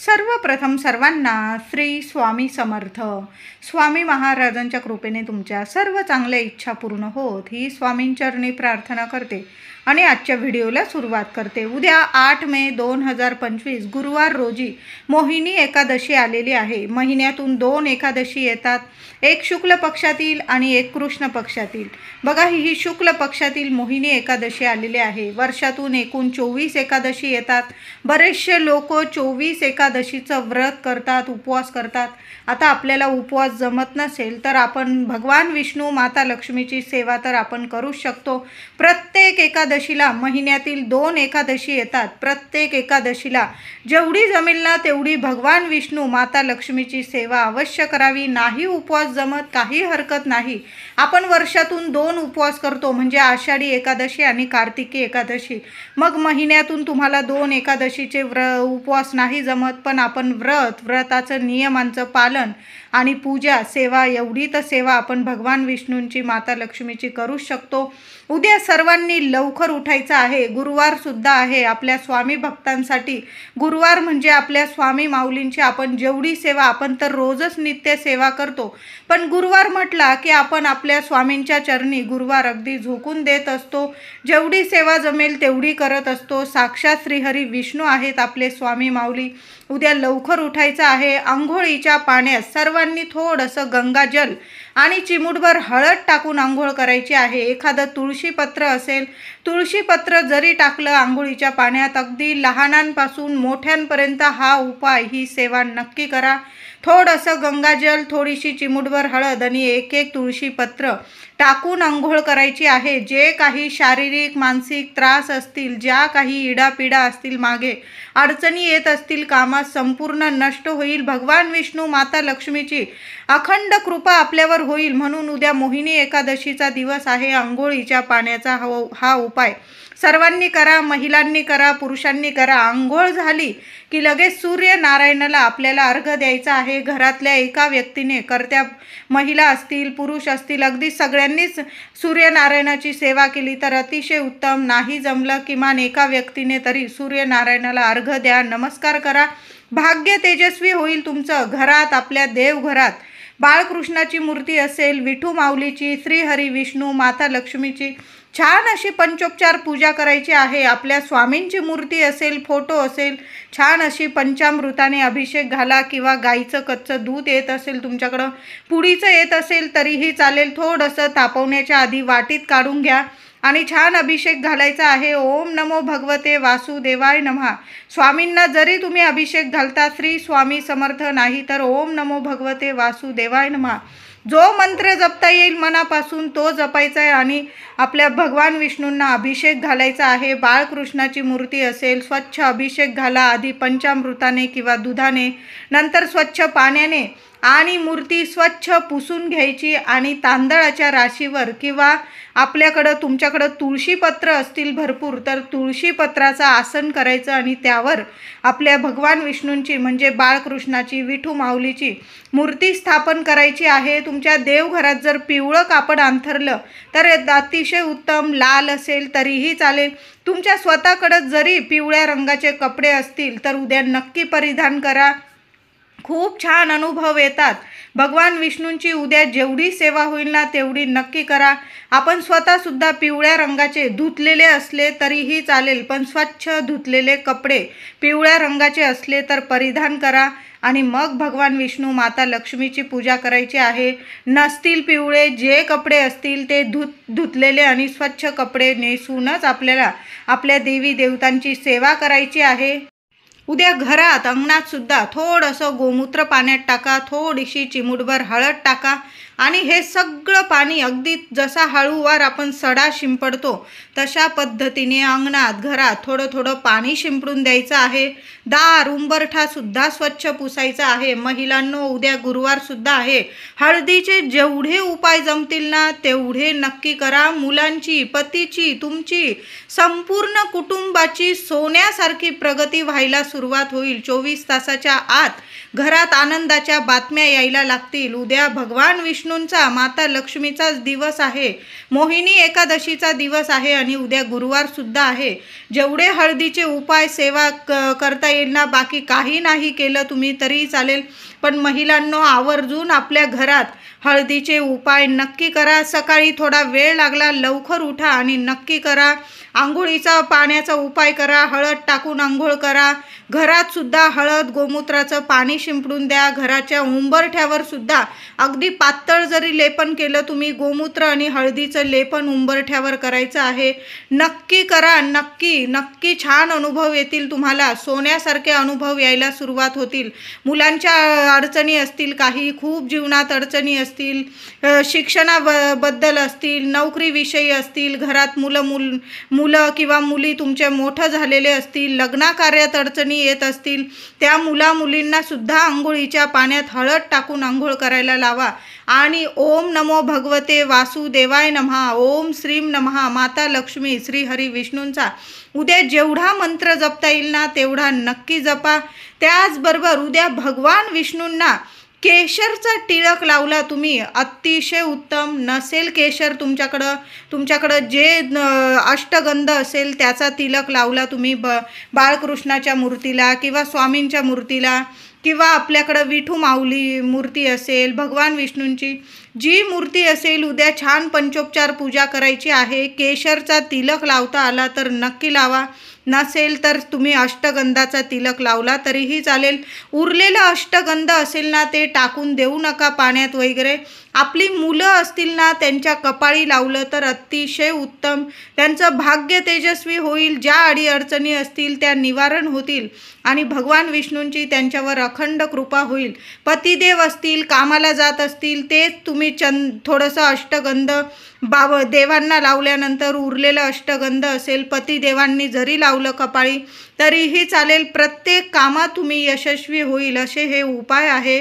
सर्वप्रथम सर्वांना श्री स्वामी समर्थ. स्वामी महाराजांच्या कृपेने तुमच्या सर्व चांगल्या इच्छा पूर्ण होत ही स्वामींचरणी प्रार्थना करते आणि आजच्या व्हिडिओला सुरुवात करते. उद्या 8 मे 2025 गुरुवार रोजी मोहिनी एकादशी आलेली आहे. महिन्यातून 2 एकादशी येतात, एक शुक्ल पक्षातील आणि एक कृष्ण पक्षातील. बघा, ही शुक्ल पक्षातील मोहिनी एकादशी आलेली आहे. वर्षातून एकूण 24 एकादशी येतात. बरेचसे लोक 24 एकादशीचं व्रत करतात, उपवास करतात. आता आपल्याला उपवास जमत नसेल तर आपण भगवान विष्णू माता लक्ष्मीची सेवा तर आपण करू शकतो. प्रत्येक एकादशीला महिन्यातील 2 एकादशी येतात. प्रत्येक एकादशीला जेवढी जमेल ना तेवढी भगवान विष्णू माता लक्ष्मीची सेवा अवश्य करावी. नाही उपवास जमत काही हरकत नाही. आपण वर्षातून 2 उपवास करतो, म्हणजे आषाढी एकादशी आणि कार्तिकी एकादशी. मग महिन्यातून तुम्हाला 2 एकादशीचे उपवास नाही जमत, पण आपण व्रताचं नियमांचं पालन आणि पूजा सेवा, एवढी तर सेवा आपण भगवान विष्णूंची माता लक्ष्मीची करू शकतो. उद्या सर्वांनी लवकर उठायचं आहे. गुरुवार सुद्धा आहे आपल्या स्वामी भक्तांसाठी. गुरुवार म्हणजे आपल्या स्वामी माऊलींची आपण जेवढी सेवा, आपण तर रोजच नित्य सेवा करतो, पण गुरुवार म्हटला की आपण आपल्या स्वामींच्या चरणी गुरुवार अगदी झोकून देत असतो. जेवढी सेवा जमेल तेवढी करत असतो. साक्षात श्रीहरी विष्णू आहेत आपले स्वामी माऊली. उद्या लवकर उठायचं आहे. आंघोळीच्या पाण्यात सर्वांनी थोडंसं गंगाजल आणि चिमूटभर हळद टाकून आंघोळ करायची आहे. एखादं तुळशीपत्र असेल, तुळशीपत्र जरी टाकलं आंघोळीच्या पाण्यात, अगदी लहानांपासून मोठ्यांपर्यंत हा उपाय, ही सेवा नक्की करा. थोडंसं गंगाजल, थोडीशी चिमूटभर हळद आणि एक तुळशीपत्र टाकून आंघोळ करायची आहे. जे काही शारीरिक मानसिक त्रास असतील, ज्या काही इडापिडा असतील, मागे अडचणी येत असतील कामात, संपूर्ण नष्ट होईल. भगवान विष्णू माता लक्ष्मीची अखंड कृपा आपल्यावर होईल. म्हणून उद्या मोहिनी एकादशीचा दिवस आहे. आंघोळीच्या पाण्याचा हा उपाय सर्वांनी करा. महिलांनी करा, पुरुषांनी करा. आंघोळ झाली की लगेच सूर्यनारायणाला आपल्याला अर्घ द्यायचा आहे. घरातल्या एका व्यक्तीने, करत्या महिला असतील, पुरुष असतील, अगदी सगळ्यांनीच सूर्यनारायणाची सेवा केली तर अतिशय उत्तम. नाही जमलं किमान एका व्यक्तीने तरी सूर्यनारायणाला अर्घ द्या, नमस्कार करा. भाग्य तेजस्वी होईल तुमचं. घरात, आपल्या देवघरात बाळकृष्णाची मूर्ती असेल, विठू माऊलीची, श्रीहरी विष्णू माता लक्ष्मीची छान अशी पंचोपचार पूजा करायची आहे. आपल्या स्वामींची मूर्ती असेल, फोटो असेल, छान अशी पंचामृताने अभिषेक घाला, किंवा गाईचं कच्चं दूध येत असेल तुमच्याकडं, पुडीचं येत असेल तरीही चालेल. थोडंसं तापवण्याच्या आधी वाटीत काढून घ्या आणि छान अभिषेक घालायचा आहे. ओम नमो भगवते वासुदेवाय नमः. स्वामींना जरी तुम्ही अभिषेक घालता, श्री स्वामी समर्थ, नाही तर ओम नमो भगवते वासुदेवाय नमः. जो मंत्र जपता येईल मनापासून तो जपायचा आहे आणि आपल्या भगवान विष्णूंना अभिषेक घालायचा आहे. बाळकृष्णाची मूर्ती असेल, स्वच्छ अभिषेक घाला, आधी पंचामृताने किंवा दुधाने, नंतर स्वच्छ पाण्याने, आणि मूर्ती स्वच्छ पुसून घ्यायची आणि तांदळाच्या राशीवर, किंवा तुमच्याकडं तुळशीपत्र असतील भरपूर तर तुळशीपत्राचं आसन करायचं आणि त्यावर आपल्या भगवान विष्णूंची, म्हणजे बाळकृष्णाची, विठू माऊलीची मूर्ती स्थापन करायची आहे. तुमच्या देवघरात जर पिवळं कापड अंथरलं तर अतिशय उत्तम. लाल असेल तरीही चालेल. तुमच्या स्वतःकडं जरी पिवळ्या रंगाचे कपडे असतील तर उद्या नक्की परिधान करा. खूप छान अनुभव येतात. भगवान विष्णूंची उद्या जेवढी सेवा होईल ना तेवढी नक्की करा. आपण स्वतःसुद्धा पिवळ्या रंगाचे धुतलेले असले तरीही चालेल, पण स्वच्छ धुतलेले कपडे पिवळ्या रंगाचे असले तर परिधान करा आणि मग भगवान विष्णू माता लक्ष्मीची पूजा करायची आहे. नसतील पिवळे, जे कपडे असतील ते धुतलेले आणि स्वच्छ कपडे नेसूनच आपल्याला आपल्या देवी देवतांची सेवा करायची आहे. उद्या घरात, अंगणात सुद्धा थोडंसं गोमूत्र पाण्यात टाका, थोडीशी चिमूटभर हळद टाका आणि हे सगळं पाणी, अगदी जसा हळूवार आपण सडा शिंपडतो तशा पद्धतीने अंगणात, घरात थोडं थोडं पाणी शिंपडून द्यायचं आहे. दार, उंबरठा सुद्धा स्वच्छ पुसायचा आहे. महिलांनो, उद्या गुरुवार सुद्धा आहे. हळदीचे जेवढे उपाय जमतील ना तेवढे नक्की करा. मुलांची, पतीची, तुमची, संपूर्ण कुटुंबाची सोन्यासारखी प्रगती व्हायला सुरुवात होईल. 24 तासाच्या आत घरात आनंदाच्या बातम्या यायला लागतील. उद्या भगवान विष्णूंचा, माता लक्ष्मीचाच दिवस आहे. मोहिनी एकादशीचा दिवस आहे आणि उद्या गुरुवार सुद्धा आहे. जेवढे हळदीचे उपाय सेवा करता येईल ना, बाकी काही नाही केलं तुम्ही तरी चालेल, पण महिलांनो आवर्जून आपल्या घरात हळदीचे उपाय नक्की करा. सकाळी थोडा वेळ लागला, लवकर उठा आणि नक्की करा. आंघोळीचा पाण्याचा उपाय करा. हळद टाकून आंघोळ करा. घरात सुद्धा हळद गोमूत्राचं पाणी शिंपडून द्या. घराच्या उंबरठ्यावर सुद्धा अगदी पातळ जरी लेपन केलं तुम्ही, गोमूत्र आणि हळदीचं लेपन उंबरठ्यावर करायचं आहे. नक्की करा. नक्की छान अनुभव येतील तुम्हाला. सोन्यासारखे अनुभव यायला सुरुवात होतील. मुलांच्या अडचणी असतील, काही खूप जीवनात अडचणी असतील, शिक्षणाबद्दल असतील, नोकरीविषयी असतील, घरात मुलं किंवा मुली तुमचे मोठं झालेले असतील, लग्नाकार्यात अडचणी येत असतील, त्या मुलींना सुद्धा आंघोळीच्या पाण्यात हळद टाकून आंघोळ करायला लावा आणि ओम नमो भगवते वासुदेवाय नमः, ओम श्रीम नमः, माता लक्ष्मी, श्री हरी विष्णूंचा उद्या जेवढा मंत्र जपता येईल ना तेवढा नक्की जपा. त्याचबरोबर उद्या भगवान विष्णूंना केशरचा टिळक लावला तुम्ही, अतिशय उत्तम. नसेल केशर तुमच्याकडं जे अष्टगंध असेल त्याचा तिलक लावला तुम्ही बाळकृष्णाच्या मूर्तीला किंवा स्वामींच्या मूर्तीला, किंवा आपल्याकडं विठू माऊली मूर्ती असेल, भगवान विष्णूंची जी मूर्ती असेल, उद्या छान पंचोपचार पूजा करायची आहे. केशरचा तिलक लावता आला तर नक्की लावा. नसेल तर तुम्ही अष्टगंधाचा तिलक लावला तरीही चालेल. उरलेलं अष्टगंध असेल ना ते टाकून देऊ नका पाण्यात वगैरे. आपली मुलं असतील ना त्यांच्या कपाळी लावलं तर अतिशय उत्तम. त्यांचं भाग्य तेजस्वी होईल. ज्या अडीअडचणी असतील त्या निवारण होतील आणि भगवान विष्णूंची त्यांच्यावर अखंड कृपा होईल. पतिदेव असतील, कामाला जात असतील, तेच तुम्ही थोडंसं अष्टगंध देवांना लावल्यानंतर उरलेलं अष्टगंध असेल, पतिदेवांनी जरी लावलं कपाळी तरीही चालेल. प्रत्येक कामात तुम्ही यशस्वी होईल असे हे उपाय आहे.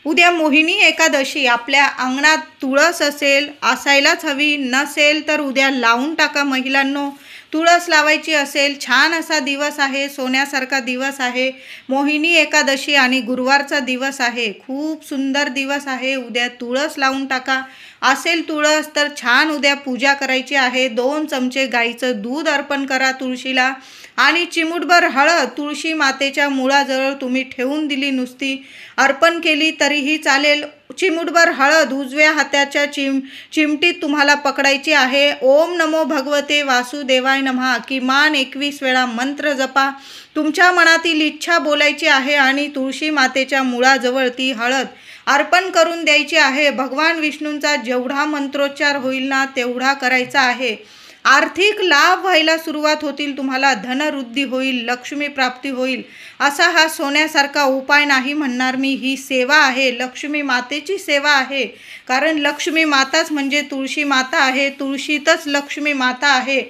उद्या मोहिनी एकादशी. आपल्या अंगणात तुळस असायलाच हवी. नसेल तर उद्या लावून टाका महिलांनो. तुळस लावायची असेल, छान असा दिवस आहे, सोन्यासारखा दिवस आहे. मोहिनी एकादशी आणि गुरुवारचा दिवस आहे. खूप सुंदर दिवस आहे. उद्या तुळस लावून टाका. असेल तुळस तर छान उद्या पूजा करायची आहे. 2 चमचे गाईचं दूध अर्पण करा तुळशीला आणि चिमूटभर हळद तुळशी मातेच्या मुळाजवळ तुम्ही ठेवून दिली, नुसती अर्पण केली तरीही चालेल. चिमूटभर हळद उजव्या हाताच्या चिमटीत तुम्हाला पकडायची आहे. ओम नमो भगवते वासुदेवाय नमः किमान 21 वेळा मंत्र जपा. तुमच्या मनातील इच्छा बोलायची आहे आणि तुळशी मातेच्या मुळाजवळ ती हळद अर्पण करून द्यायची आहे. भगवान विष्णूंचा जेवढा मंत्रोच्चार होईल ना तेवढा करायचा आहे. आर्थिक लाभ व्हायला सुरुवात होतील तुम्हाला. धनवृद्धी होईल, लक्ष्मी प्राप्ती होईल. असा हा सोन्यासारखा उपाय नाही म्हणणार मी. ही सेवा आहे, लक्ष्मी मातेची सेवा आहे. कारण लक्ष्मी माताच म्हणजे तुळशी माता आहे. तुळशीतच लक्ष्मी माता आहे.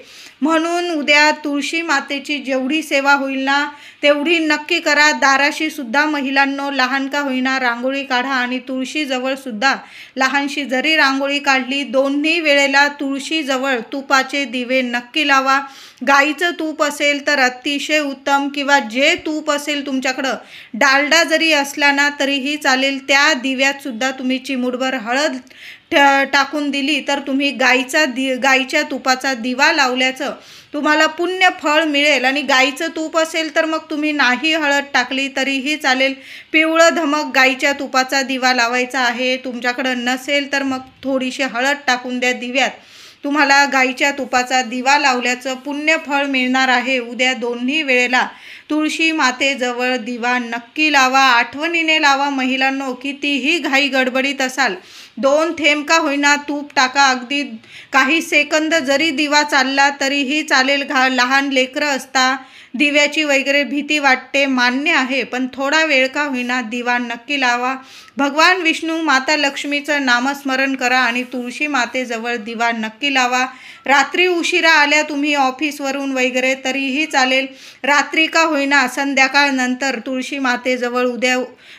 म्हणून उद्या तुळशी मातेची जेवढी सेवा होईल ना तेवढी नक्की करा. दाराशी सुद्धा महिलांनो लहान का होईना रांगोळी काढा आणि तुळशीजवळ सुद्धा लहानशी जरी रांगोळी काढली, दोन्ही वेळेला तुळशीजवळ तुपाचे दिवे नक्की लावा. गाईचं तूप असेल तर अतिशय उत्तम, किंवा जे तूप असेल तुमच्याकडं, डालडा जरी असला ना तरीही चालेल. त्या दिव्यात सुद्धा तुम्ही चिमूटभर हळद टाकून दिली तर तुम्ही गाईच्या तुपाचा दिवा लावल्याचं तुम्हाला पुण्य फळ मिळेल. आणि गाईचं तूप असेल तर मग तुम्ही नाही हळद टाकली तरीही चालेल. पिवळं धमक गाईच्या तुपाचा दिवा लावायचा आहे. तुमच्याकडं नसेल तर मग थोडीशी हळद टाकून द्या दिव्यात. तुम्हाला गाईच्या तुपाचा दिवा लावल्याचं पुण्य फळ मिळणार आहे. उद्या दोन्ही वेळेला तुळशी मातेजवळ दिवा नक्की लावा. आठवणीने लावा महिलांनो. कितीही घाई गडबडीत असाल, 2 थेंब का होईना तूप टाका. अगदी काही सेकंद जरी दिवा चालला तरीही चालेल. लहान लेकरं असता, दिव्याची वगैरे भीती वाटते, मान्य आहे, पण थोडा वेळ का होईना दिवा नक्की लावा. भगवान विष्णू, माता लक्ष्मीचं नामस्मरण करा आणि तुळशी मातेजवळ दिवा नक्की लावा. रात्री उशिरा आल्या तुम्ही ऑफिसवरून वगैरे तरीही चालेल. रात्री का होईना संध्याकाळनंतर तुळशी मातेजवळ उद्या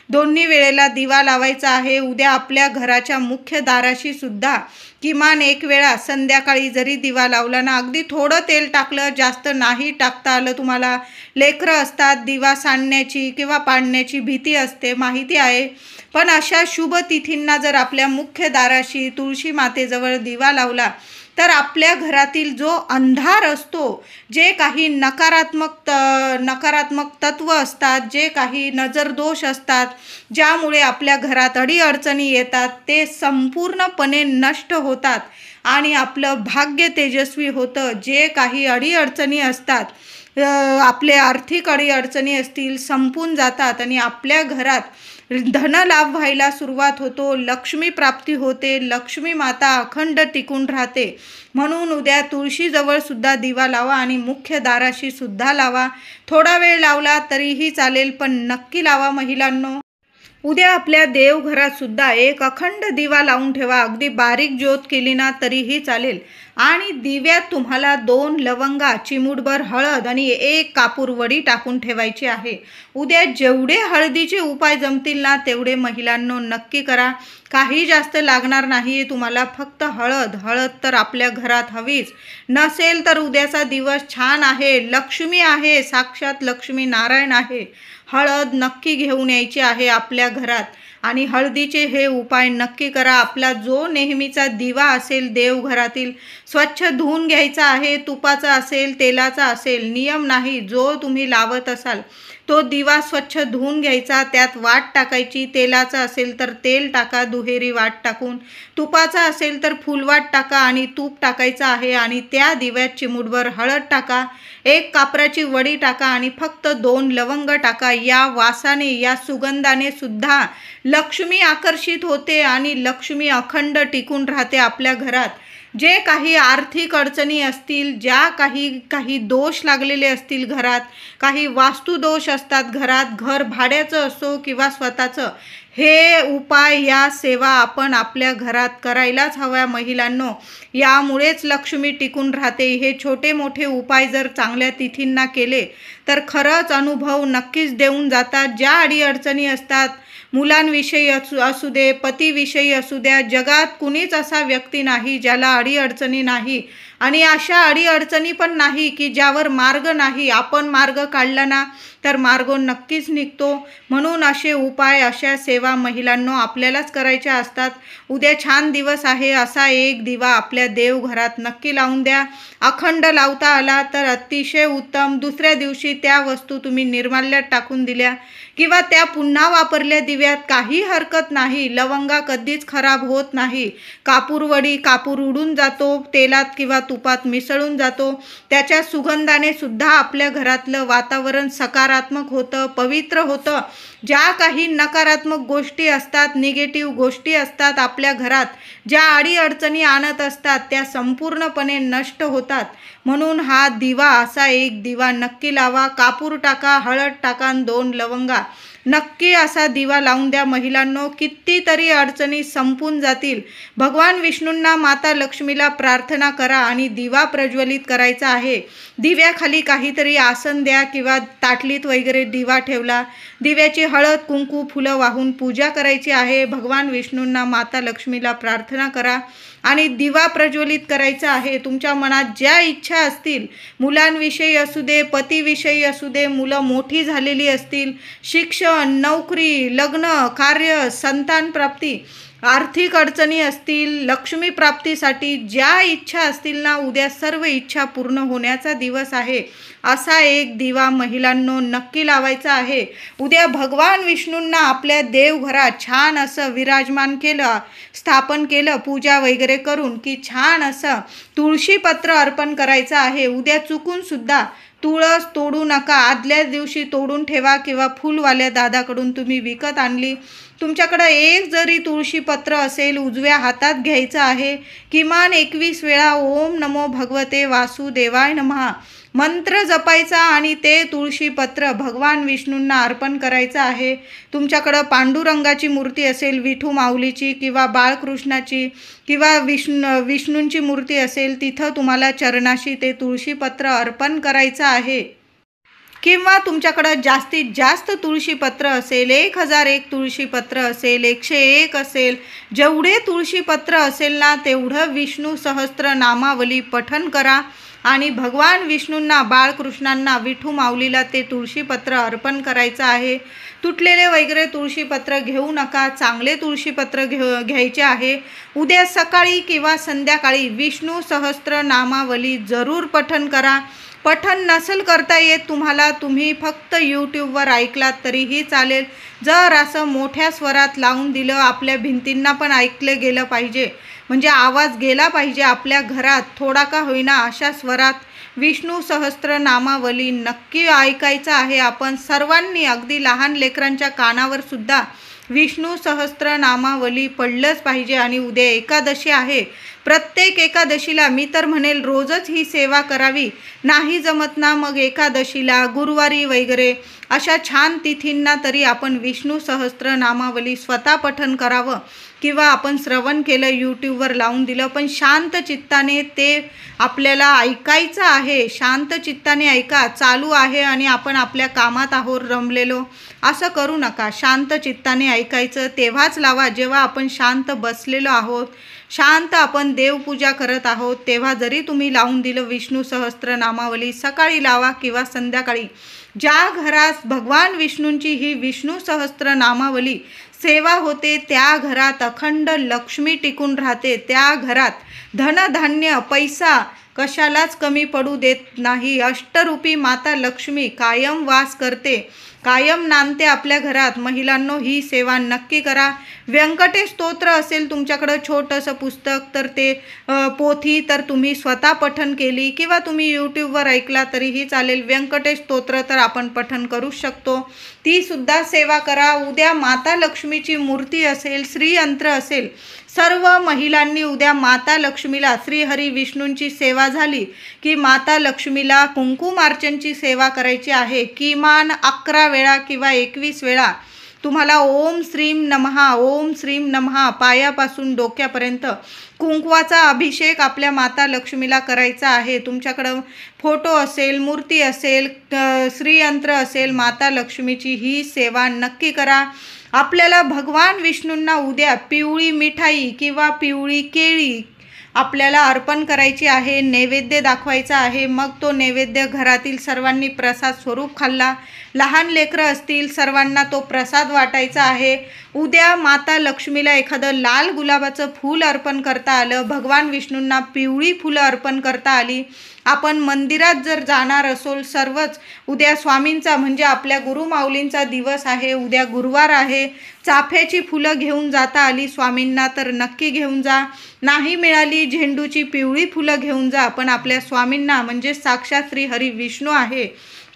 दोन्ही वेळेला दिवा लावायचा आहे. उद्या आपल्या घराच्या मुख्य दाराशी सुद्धा किमान एक वेळा संध्याकाळी जरी दिवा लावला ना, अगदी थोडं तेल टाकलं, जास्त नाही टाकता आलं तुम्हाला, लेकरं असतात, दिवा सांडण्याची किंवा पाडण्याची भीती असते, माहिती आहे. पण अशा शुभ तिथींना जर आपल्या मुख्य दाराशी तुळशी मातेजवळ दिवा लावला तर आपल्या घरातील जो अंधार असतो, जे काही नकारात्मक तत्व असतात, जे काही नजरदोष असतात, ज्यामुळे आपल्या घरात अडीअडचणी येतात, ते संपूर्णपणे नष्ट होतात आणि आपलं भाग्य तेजस्वी होतं. जे काही अडीअडचणी असतात, आपले आर्थिक अडीअडचणी असतील, संपून जातात आणि आपल्या घरात धनलाभ व्हायला सुरुवात होतो, लक्ष्मी प्राप्ती होते, लक्ष्मी माता अखंड टिकून राहते. म्हणून उद्या तुळशीजवळ सुद्धा दिवा लावा आणि मुख्य दाराशी सुद्धा लावा. थोडा वेळ लावला तरीही चालेल, पण नक्की लावा महिलांनो. उद्या आपल्या देवघरात सुद्धा एक अखंड दिवा लावून ठेवा. अगदी बारीक ज्योत केली ना तरीही चालेल. आणि दिव्यात तुम्हाला 2 लवंगा, चिमूटभर हळद आणि 1 कापूर वडी टाकून ठेवायची आहे. उद्या जेवढे हळदीचे उपाय जमतील ना तेवढे महिलांनो नक्की करा. काही जास्त लागणार नाही तुम्हाला, फक्त हळद तर आपल्या घरात हवीच. नसेल तर उद्याचा दिवस छान आहे, लक्ष्मी आहे, साक्षात लक्ष्मी नारायण आहे. हळद नक्की घेऊन यायची आहे आपल्या घरात आणि हळदीचे हे उपाय नक्की करा. आपला जो नेहमीचा दिवा असेल देवघरातील स्वच्छ धुवून घ्यायचा आहे. तुपाचा असेल, तेलाचा असेल, नियम नाही. जो तुम्ही लावत असाल तो दिवा स्वच्छ धुवून घ्यायचा, त्यात वाट टाकायची. तेलाचा असेल तर तेल टाका दुहेरी वाट टाकून, तुपाचा असेल तर फुलवाट टाका आणि तूप टाकायचं आहे. आणि त्या दिव्यात चिमूटभर हळद टाका, 1 कापराची वडी टाका आणि फक्त 2 लवंग टाका. या वासाने, या सुगंधाने सुद्धा लक्ष्मी आकर्षित होते आणि लक्ष्मी अखंड टिकून राहते आपल्या घरात. जे काही आर्थिक अडचणी असतील, ज्या काही दोष लागलेले असतील घरात, काही वास्तुदोष असतात घरात, घर भाड्याचं असो किंवा स्वतःचं, हे उपाय, या सेवा आपण आपल्या घरात करायलाच हव्या महिलांनो. यामुळेच लक्ष्मी टिकून राहते. हे छोटे मोठे उपाय जर चांगल्या तिथींना केले तर खरंच अनुभव नक्कीच देऊन जातात. ज्या अडीअडचणी असतात, मुलांविषयी असू दे, पतीविषयी असू द्या, जगात कुणीच असा व्यक्ती नाही ज्याला अडीअडचणी नाही. आणि अशा अडीअडचणी पण नाही की ज्यावर मार्ग नाही. आपण मार्ग काढला ना तर मार्ग नक्कीच निघतो. म्हणून असे उपाय, अशा सेवा महिलांनो आपल्यालाच करायच्या असतात. उद्या छान दिवस आहे, असा एक दिवा आपल्या देवघरात नक्की लावून द्या. अखंड लावता आला तर अतिशय उत्तम. दुसऱ्या दिवशी त्या वस्तू तुम्ही निर्माल्यात टाकून दिल्या किंवा त्या पुन्हा वापरल्या दिव्यात, काही हरकत नाही. लवंगा कधीच खराब होत नाही. कापूर उडून जातो, तेलात किंवा तुपात मिसळून जातो. त्याच्या सुगंधाने सुद्धा आपल्या घरातलं वातावरण सकारात्मक होतं, पवित्र होतं. ज्या काही नकारात्मक गोष्टी असतात, निगेटिव्ह गोष्टी असतात आपल्या घरात, ज्या अडीअडचणी आणत असतात, त्या संपूर्णपणे नष्ट होतात. म्हणून हा दिवा, असा एक दिवा नक्की लावा. कापूर टाका, हळद टाका, 2 लवंगा, नक्की असा दिवा लावून द्या महिलांनो. कितीतरी अडचणी संपून जातील. भगवान विष्णूंना, माता लक्ष्मीला प्रार्थना करा आणि दिवा प्रज्वलित करायचा आहे. दिव्याखाली काहीतरी आसन द्या किंवा ताटलीत वगैरे दिवा ठेवला. दिव्याची हळद, कुंकू, फुलं वाहून पूजा करायची आहे. भगवान विष्णूंना, माता लक्ष्मीला प्रार्थना करा आणि दिवा प्रज्वलित करायचा आहे. तुमच्या मनात ज्या इच्छा असतील, मुलांविषयी असू दे, पतीविषयी असू दे, मुलं मोठी झालेली असतील, शिक्षण, नोकरी, लग्न, कार्य, संतान प्राप्ती, आर्थिक अडचणी असतील, लक्ष्मी प्राप्तीसाठी ज्या इच्छा असतील ना, उद्या सर्व इच्छा पूर्ण होण्याचा दिवस आहे. असा एक दिवा महिलांनो नक्की लावायचा आहे. उद्या भगवान विष्णूंना आपल्या देवघरात छान असं विराजमान केलं, स्थापन केलं, पूजा वगैरे करून की छान असं तुळशीपत्र अर्पण करायचं आहे. उद्या चुकून सुद्धा तुळस तोडू नका. आदल्या दिवशी तोडून ठेवा किंवा फुलवाल्या दादाकडून तुम्ही विकत आणली. तुमच्याकडं एक जरी तुळशीपत्र असेल, उजव्या हातात घ्यायचं आहे. किमान 21 वेळा ओम नमो भगवते वासुदेवाय नमः मंत्र जपायचा आणि ते तुळशीपत्र भगवान विष्णूंना अर्पण करायचं आहे. तुमच्याकडं पांडुरंगाची मूर्ती असेल, विठू माऊलीची किंवा बाळकृष्णाची किंवा विष्णूंची मूर्ती असेल, तिथं तुम्हाला चरणाशी ते तुळशीपत्र अर्पण करायचं आहे. किंवा तुमच्याकडं जास्तीत जास्त तुळशीपत्र असेल, 1001 तुळशीपत्र असेल, 101 असेल, जेवढे तुळशीपत्र असेल ना तेवढं विष्णू सहस्त्र नामावली पठण करा आणि भगवान विष्णूंना, बाळकृष्णांना, विठू माऊलीला ते तुळशीपत्र अर्पण करायचं आहे. तुटलेले वगैरे तुळशीपत्र घेऊ नका, चांगले तुळशीपत्र घ्यायचे आहे. उद्या सकाळी किंवा संध्याकाळी विष्णू सहस्त्र नामावली जरूर पठण करा. पठण नसेल करता येत तुम्हाला, तुम्ही फक्त यूट्यूबवर ऐकलात तरीही चालेल. जर असं मोठ्या स्वरात लावून दिलं, आपल्या भिंतींना पण ऐकलं गेलं पाहिजे, म्हणजे आवाज गेला पाहिजे आपल्या घरात, थोडा का होईना अशा स्वरात विष्णू सहस्त्र नामावली नक्की ऐकायचं आहे. आपण सर्वांनी, अगदी लहान लेकरांच्या कानावर सुद्धा विष्णू सहस्त्र नामावली पडलंच पाहिजे. आणि उद्या एकादशी आहे, प्रत्येक एकादशीला मी तर म्हणेल रोजच ही सेवा करावी. नाही जमत ना मग एकादशीला, गुरुवारी वगैरे अशा छान तिथींना तरी आपण विष्णू सहस्त्र नामावली स्वतः पठण करावं किंवा आपण श्रवण केलं, यूट्यूबवर लावून दिलं, पण शांत चित्ताने ते आपल्याला ऐकायचं आहे. शांत चित्ताने ऐका. चालू आहे आणि आपण आपल्या कामात आहोत रमलेलो, असं करू नका. शांत चित्ताने ऐकायचं. तेव्हाच लावा जेव्हा आपण शांत बसलेलो आहोत, शांत आपण देवपूजा करत आहोत, तेव्हा जरी तुम्ही लावून दिलं विष्णू सहस्त्र नामावली, सकाळी लावा किंवा संध्याकाळी. ज्या घरात भगवान विष्णूंची ही विष्णू सहस्त्र नामावली सेवा होते त्या घरात अखंड लक्ष्मी टिकून राहते. त्या घरात धनधान्य, पैसा कशालाच कमी पडू देत नाही. अष्टरूपी माता लक्ष्मी कायम वास करते, कायम नांदते आपल्या घरात. महिलांनो, ही सेवा नक्की करा. व्यंकटेश स्तोत्र असेल तुमच्याकडं छोटंसं पुस्तक, तर ते पोथी तर तुम्ही स्वतः पठण केली किंवा तुम्ही यूट्यूबवर ऐकला तरीही चालेल. व्यंकटेश स्तोत्र तर आपण पठण करू शकतो, ती सुद्धा सेवा करा. उद्या माता लक्ष्मीची मूर्ती असेल, श्रीयंत्र असेल, सर्व महिलांनी उद्या माता लक्ष्मीला, श्रीहरी विष्णूंची सेवा झाली की माता लक्ष्मीला कुंकुमार्चनची सेवा करायची आहे. किमान 11 वेळा किंवा 21 वेळा तुम्हाला ओम श्रीम नमः, ओम श्रीम नमः पायापासून डोक्यापर्यंत कुंकवाचा अभिषेक आपल्या माता लक्ष्मीला करायचा आहे. तुमच्याकडं फोटो असेल, मूर्ती असेल, श्रीयंत्र असेल, माता लक्ष्मीची ही सेवा नक्की करा. आपल्याला भगवान विष्णूंना उद्या पिवळी मिठाई किंवा पिवळी केळी आपल्याला अर्पण करायची आहे, नैवेद्य दाखवायचा आहे. मग तो नैवेद्य घरातील सर्वांनी प्रसाद स्वरूप खाल्ला. लहान लेकरं असतील सर्वांना तो प्रसाद वाटायचा आहे. उद्या माता लक्ष्मीला एखादं लाल गुलाबाचं फूल अर्पण करता आलं, भगवान विष्णूंना पिवळी फुलं अर्पण करता आली. आपण मंदिरात जर जाणार असोल सर्वच, उद्या स्वामींचा म्हणजे आपल्या गुरुमाऊलींचा दिवस आहे, उद्या गुरुवार आहे, चाफ्याची फुलं घेऊन जाता आली स्वामींना तर नक्की घेऊन जा. नाही मिळाली झेंडूची पिवळी फुलं घेऊन जा. पण आपल्या स्वामींना म्हणजे साक्षात श्री हरी विष्णू आहे,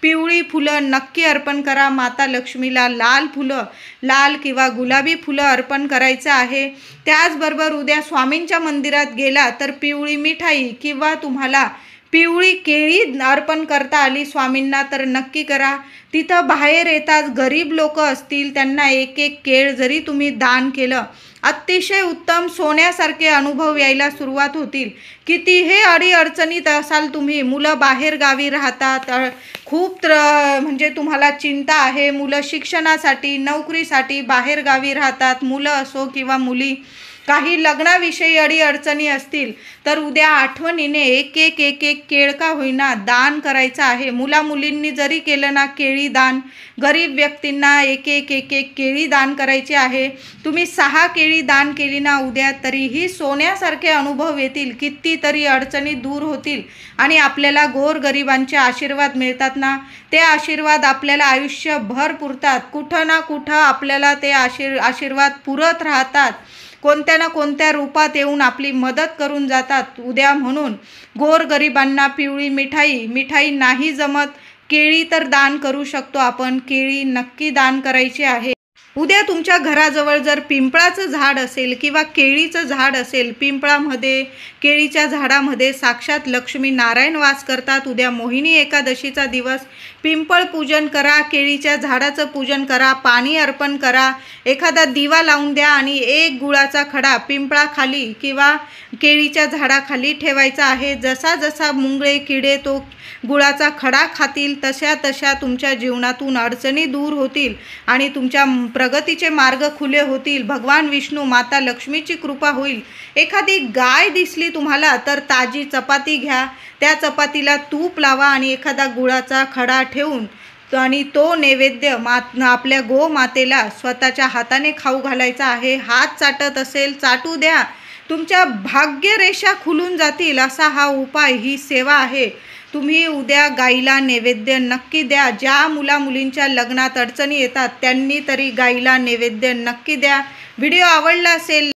पिवळी फुलं नक्की अर्पण करा. माता लक्ष्मीला लाल फुलं, लाल किंवा गुलाबी फुलं अर्पण करायचं आहे. त्याचबरोबर उद्या स्वामींच्या मंदिरात गेला तर पिवळी मिठाई किंवा तुम्हाला पिवळी केळी अर्पण करता आली स्वामींना तर नक्की करा. तिथं बाहेर येतात गरीब लोक असतील, त्यांना एक एक केळ जरी तुम्ही दान केलं, अतिशय उत्तम, सोन्यासारखे अनुभव यायला सुरुवात होतील. कितीही अडीअडचणीत असाल तुम्ही, मुलं बाहेर गावी राहतात, खूप म्हणजे तुम्हाला चिंता आहे, मुलं शिक्षणासाठी, नोकरीसाठी बाहेर गावी राहतात, मुलं असो किंवा मुली, काही लग्नाविषयी अडीअडचणी असतील तर उद्या आठवणीने एक एक केळ का होईना दान करायचं आहे. मुला मुलींनी जरी केलं ना केळी दान, गरीब व्यक्तींना एक एक केळी दान करायची आहे. तुम्ही 6 केळी दान केली ना उद्या तरीही सोन्यासारखे अनुभव येतील, कितीतरी अडचणी दूर होतील आणि आपल्याला गोरगरिबांचे आशीर्वाद मिळतात ना, ते आशीर्वाद आपल्याला आयुष्यभर पुरतात. कुठं ना कुठं आपल्याला ते आशीर्वाद पुरत राहतात, कोणत्या ना कोणत्या रूपात येऊन आपली मदत करून जातात. उद्या म्हणून गोरगरिबांना पिवळी मिठाई नाही जमत, केळी तर दान करू शकतो आपण, केळी नक्की दान करायची आहे. उद्या तुमच्या घराजवळ जर पिंपळाचं झाड असेल किंवा केळीचं झाड असेल, पिंपळामध्ये, केळीच्या झाडामध्ये साक्षात लक्ष्मी नारायण वास करतात. उद्या मोहिनी एकादशीचा दिवस, पिंपळ पूजन करा, केळीच्या झाडाचं पूजन करा, पाणी अर्पण करा, एखादा दिवा लावून द्या आणि एक गुळाचा खडा पिंपळाखाली किंवा केळीच्या झाडाखाली ठेवायचा आहे. जसा जसा मुंगळे किडे तो गुळाचा खडा खातील तशा तशा तुमच्या जीवनातून अडचणी दूर होतील आणि तुमच्या प्रगतीचे मार्ग खुले होतील. भगवान विष्णू माता लक्ष्मीची कृपा होईल. एखादी गाय दिसली तुम्हाला तर ताजी चपाती घ्या, त्या चपातीला तूप लावा आणि एखादा गुळाचा खडा ठेवून आणि तो नैवेद्य आपल्या गोमातेला स्वतःच्या हाताने खाऊ घालायचा आहे. हात चाटत असेल चाटू द्या, तुमच्या भाग्यरेषा खुलून जातील असा हा उपाय, ही सेवा आहे. तुम्ही उद्या गाईला नैवेद्य नक्की द्या. ज्या मुलींच्या लग्नात अडचणी येतात त्यांनी तरी गाईला नैवेद्य नक्की द्या. व्हिडिओ आवडला असेल